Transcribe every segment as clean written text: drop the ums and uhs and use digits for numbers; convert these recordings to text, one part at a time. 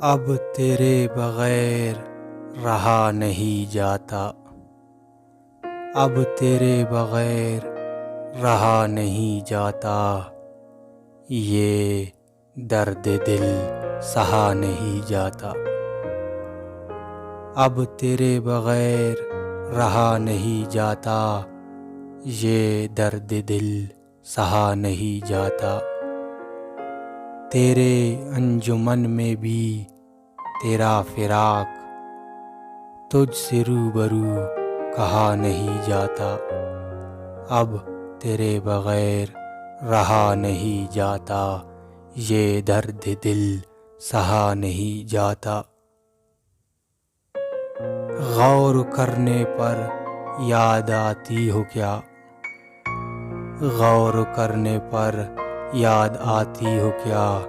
اب تیرے بغیر رہا نہیں جاتا، اب تیرے بغیر رہا نہیں جاتا، یہ درد دل سہا نہیں جاتا۔ اب تیرے بغیر رہا نہیں جاتا، یہ درد دل سہا نہیں جاتا۔ تیرے انجمن میں بھی تیرا فراق، تجھ سے روبرو کہا نہیں جاتا۔ اب تیرے بغیر رہا نہیں جاتا، یہ درد دل سہا نہیں جاتا۔ غور کرنے پر یاد آتی ہو کیا، غور کرنے پر یاد آتی ہو کیا،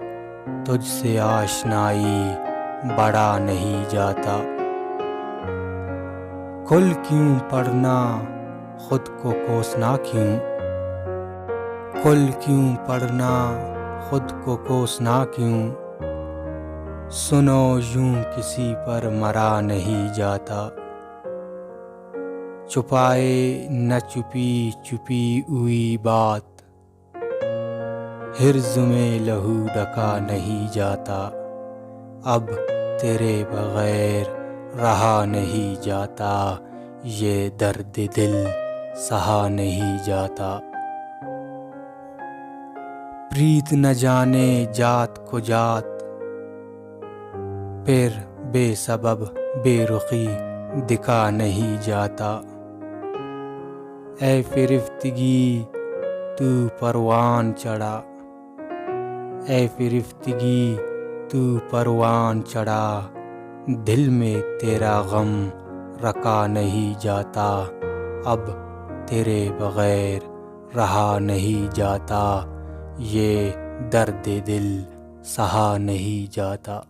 تجھ سے آشنائی بڑھا نہیں جاتا۔ کھل کیوں پڑھنا خود کو کوسنا کیوں، کھل کیوں پڑھنا خود کو کوسنا کیوں، سنو یوں کسی پر مرا نہیں جاتا۔ چھپائے نہ چھپی چھپی ہوئی بات، حرز میں لہو ڈھکا نہیں جاتا۔ اب تیرے بغیر رہا نہیں جاتا، یہ درد دل سہا نہیں جاتا۔ پریت نہ جانے جات کو جات، پھر بے سبب بے رخی دکھا نہیں جاتا۔ اے فرفتگی تو پروان چڑھا، اے فرفتگی تو پروان چڑھا، دل میں تیرا غم رکھا نہیں جاتا۔ اب تیرے بغیر رہا نہیں جاتا، یہ درد دل سہا نہیں جاتا۔